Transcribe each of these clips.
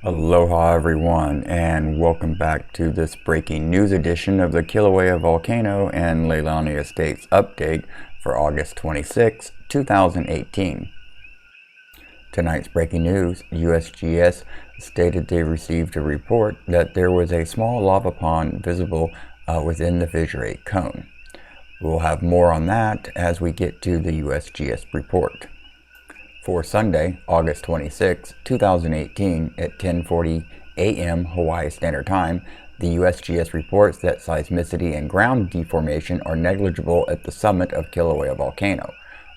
Aloha everyone, and welcome back to this breaking news edition of the Kilauea Volcano and Leilani Estates update for August 26, 2018. Tonight's breaking news: USGS stated they received a report that there was a small lava pond visible within the Fissure 8 cone. We'll have more on that as we get to the USGS report. For Sunday, August 26, 2018 at 10:40 a.m. Hawaii Standard Time, the USGS reports that seismicity and ground deformation are negligible at the summit of Kilauea Volcano.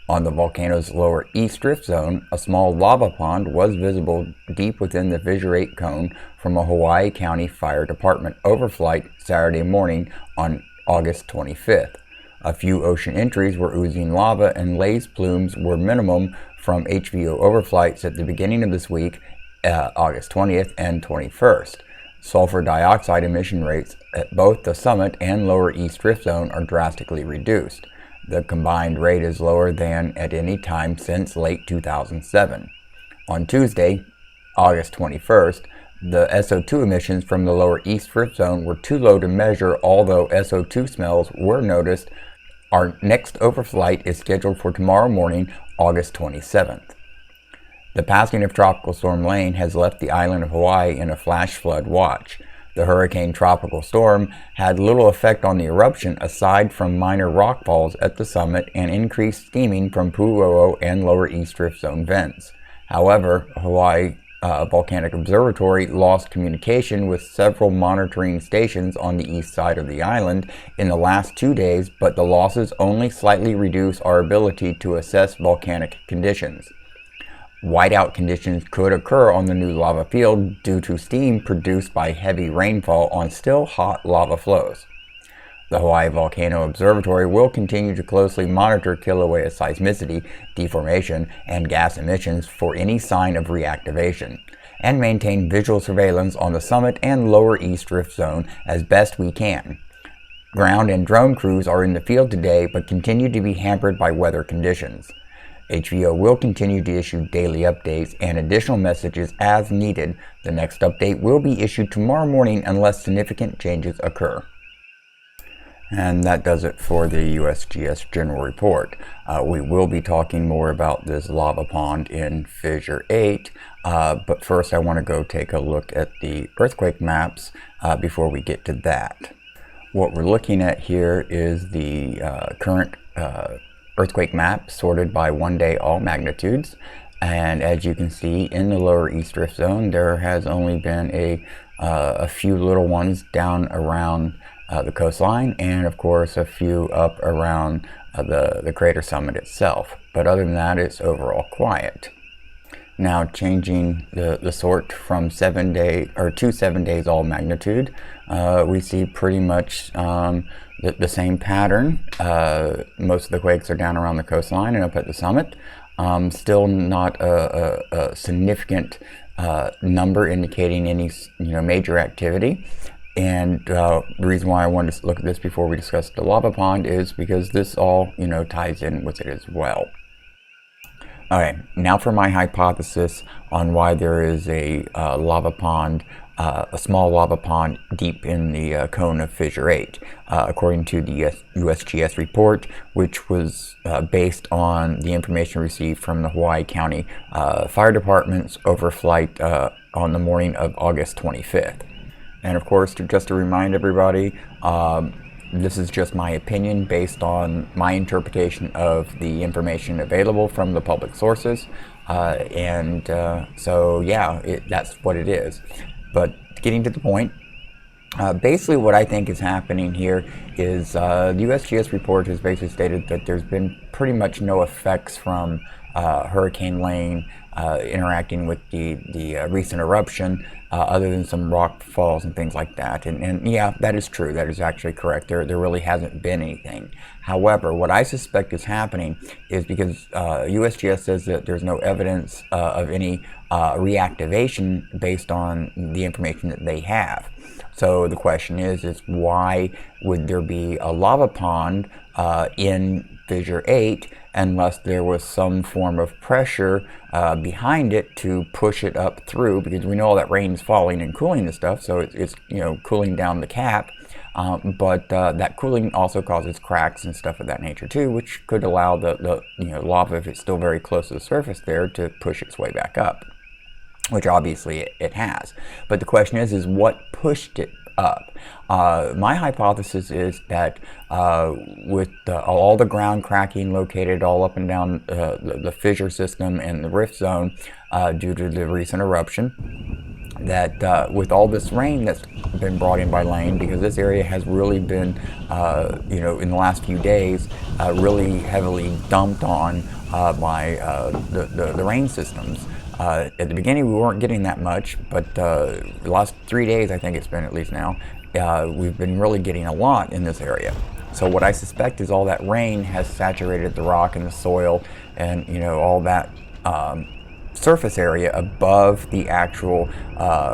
On the volcano's lower east drift zone, a small lava pond was visible deep within the Fissure 8 cone from a Hawaii County Fire Department overflight Saturday morning on August 25th. A few ocean entries were oozing lava, and lace plumes were minimum from HVO overflights at the beginning of this week, August 20th and 21st. Sulfur dioxide emission rates at both the summit and lower east drift zone are drastically reduced. The combined rate is lower than at any time since late 2007. On Tuesday, August 21st, the SO2 emissions from the lower east drift zone were too low to measure, although SO2 smells were noticed. Our next overflight is scheduled for tomorrow morning, August 27th. The passing of Tropical Storm Lane has left the island of Hawaii in a flash flood watch. The Hurricane Tropical Storm had little effect on the eruption aside from minor rockfalls at the summit and increased steaming from Pu'u'o and lower east drift zone vents. However, Hawaii Volcanic Observatory lost communication with several monitoring stations on the east side of the island in the last 2 days, but the losses only slightly reduce our ability to assess volcanic conditions. Whiteout conditions could occur on the new lava field due to steam produced by heavy rainfall on still hot lava flows. The Hawaii Volcano Observatory will continue to closely monitor Kilauea seismicity, deformation, and gas emissions for any sign of reactivation, and maintain visual surveillance on the summit and lower east drift zone as best we can. Ground and drone crews are in the field today but continue to be hampered by weather conditions. HVO will continue to issue daily updates and additional messages as needed. The next update will be issued tomorrow morning unless significant changes occur. And that does it for the USGS General Report. We will be talking more about this lava pond in Fissure 8, but first I want to go take a look at the earthquake maps before we get to that. What we're looking at here is the current earthquake map sorted by 1-day all magnitudes. And as you can see, in the lower east drift zone, there has only been a few little ones down around the coastline, and of course a few up around the crater summit itself. But other than that, it's overall quiet. Now, changing the sort from 7-day to 7 days all magnitude, we see pretty much the same pattern. Most of the quakes are down around the coastline and up at the summit. Still not a significant number indicating any major activity. And the reason why I wanted to look at this before we discuss the lava pond is because this all ties in with it as well. Okay, now for my hypothesis on why there is a lava pond, a small lava pond deep in the cone of Fissure 8, according to the USGS report, which was based on the information received from the Hawaii County Fire Department's overflight on the morning of August 25th. And of course, just to remind everybody, this is just my opinion based on my interpretation of the information available from the public sources. So yeah, that's what it is. But getting to the point, basically what I think is happening here is the USGS report has basically stated that there's been pretty much no effects from Hurricane Lane interacting with the recent eruption, other than some rock falls and things like that. And yeah, that is true. That is actually correct. There really hasn't been anything. However, what I suspect is happening is because USGS says that there's no evidence of any reactivation based on the information that they have. So the question is why would there be a lava pond in Fissure 8 unless there was some form of pressure behind it to push it up through, because we know all that rain is falling and cooling the stuff, so it's cooling down the cap. But that cooling also causes cracks and stuff of that nature too, which could allow the lava, if it's still very close to the surface there, to push its way back up, which obviously it has. But the question is what pushed it up? My hypothesis is that with all the ground cracking located all up and down the fissure system and the rift zone due to the recent eruption, that with all this rain that's been brought in by Lane, because this area has really been, in the last few days, really heavily dumped on by the rain systems. At the beginning, we weren't getting that much, but the last 3 days, I think it's been at least now, we've been really getting a lot in this area. So what I suspect is all that rain has saturated the rock and the soil and, all that surface area above the actual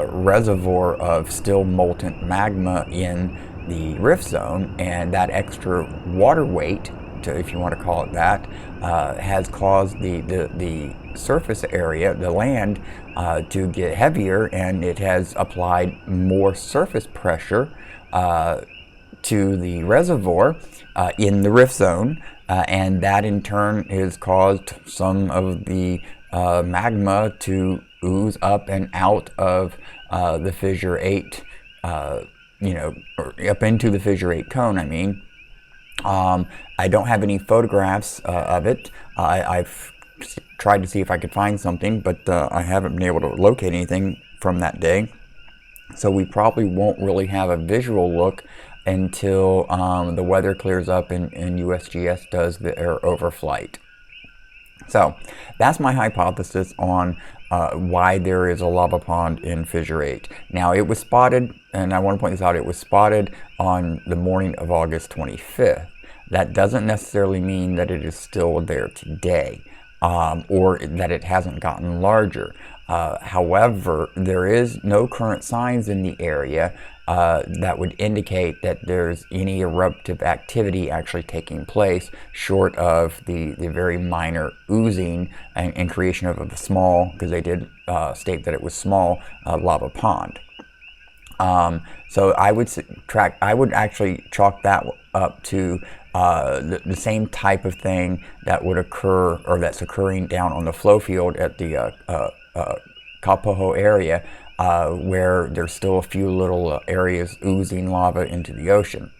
reservoir of still molten magma in the rift zone, and that extra water weight, if you want to call it that, has caused the surface area, the land, to get heavier, and it has applied more surface pressure to the reservoir in the rift zone, and that in turn has caused some of the magma to ooze up and out of the fissure 8, or up into the fissure 8 cone, I mean. I don't have any photographs of it. I've tried to see if I could find something, but I haven't been able to locate anything from that day. So we probably won't really have a visual look until the weather clears up and USGS does the air overflight. So that's my hypothesis on why there is a lava pond in fissure 8. Now, it was spotted, and I want to point this out, it was spotted on the morning of August 25th. That doesn't necessarily mean that it is still there today, or that it hasn't gotten larger. However, there is no current signs in the area that would indicate that there's any eruptive activity actually taking place, short of the very minor oozing and creation of a small, because they did state that it was small, lava pond. So I would actually chalk that up to the same type of thing that would occur, or that's occurring down on the flow field at the Pahoa area, where there's still a few little areas oozing lava into the ocean.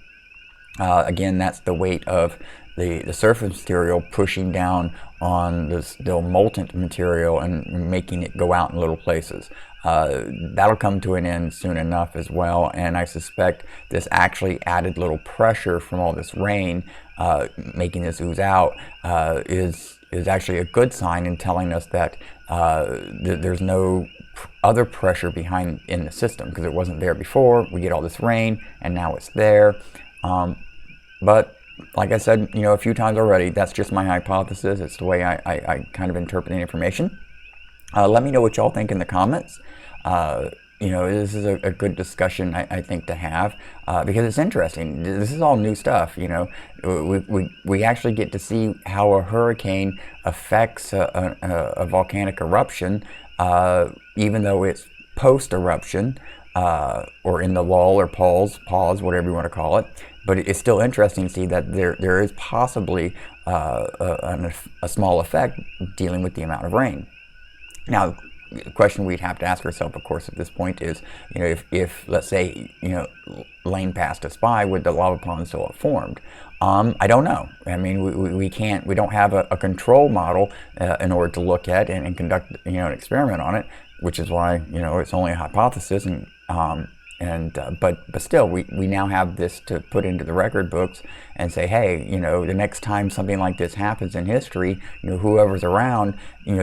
Again, that's the weight of the surface material pushing down on the still molten material and making it go out in little places. That'll come to an end soon enough as well, and I suspect this actually added little pressure from all this rain making this ooze out is actually a good sign in telling us that there's no other pressure behind in the system, because it wasn't there before. We get all this rain and now it's there, but like I said, a few times already, that's just my hypothesis. It's the way I kind of interpret the information. Let me know what y'all think in the comments. This is a good discussion, I think, to have, because it's interesting. This is all new stuff. We actually get to see how a hurricane affects a volcanic eruption, even though it's post-eruption, or in the lull or pause, whatever you want to call it. But it's still interesting to see that there is possibly a small effect dealing with the amount of rain. Now, the question we'd have to ask ourselves, of course, at this point is, if let's say, Lane passed us by, would the lava pond still have formed? I don't know. I mean, we don't have a control model in order to look at and conduct, an experiment on it, which is why, it's only a hypothesis, but still, we now have this to put into the record books and say, hey, the next time something like this happens in history, whoever's around,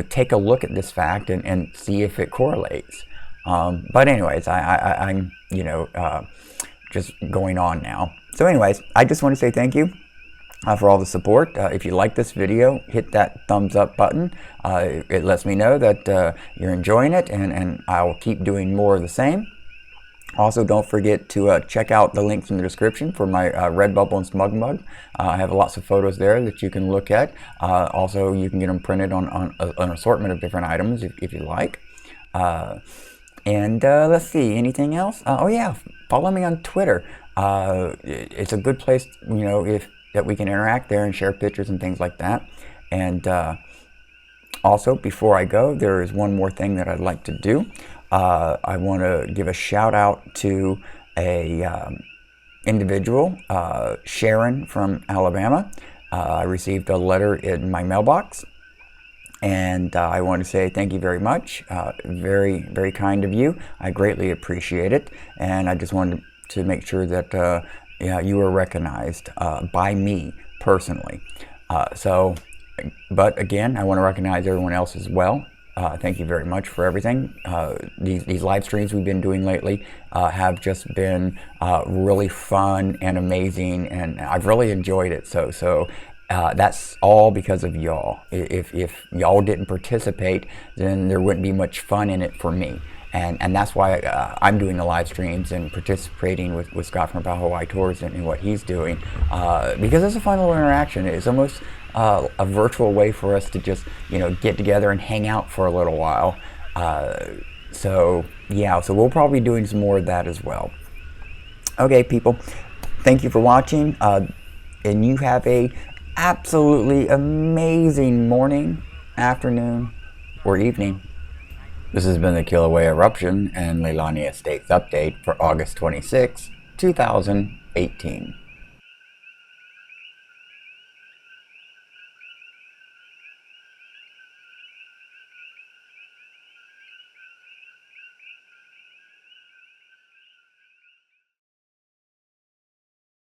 take a look at this fact and see if it correlates. But anyways, I'm just going on now. So anyways, I just want to say thank you for all the support. If you like this video, hit that thumbs up button. It lets me know that you're enjoying it, and I'll keep doing more of the same. Also, don't forget to check out the links in the description for my Redbubble and Smug Mug. I have lots of photos there that you can look at. Also, you can get them printed on an assortment of different items if you like. And let's see, anything else? Oh yeah, follow me on Twitter. It's a good place, you know, that we can interact there and share pictures and things like that. And also, before I go, there is one more thing that I'd like to do. I want to give a shout out to a individual, Sharon from Alabama. I received a letter in my mailbox, and I want to say thank you very much. Very, very kind of you. I greatly appreciate it, and I just wanted to make sure that yeah, you were recognized by me personally. But again, I want to recognize everyone else as well. Thank you very much for everything. These live streams we've been doing lately have just been really fun and amazing, and I've really enjoyed it. So that's all because of y'all. If y'all didn't participate, then there wouldn't be much fun in it for me. And that's why I'm doing the live streams and participating with Scott from Pahoa Tours and what he's doing, because it's a fun little interaction. It's almost a virtual way for us to just, you know, get together and hang out for a little while. So yeah, so we'll probably be doing some more of that as well. Okay, people, thank you for watching, and you have a absolutely amazing morning, afternoon, or evening. This has been the Kilauea Eruption and Leilani Estates update for August 26, 2018.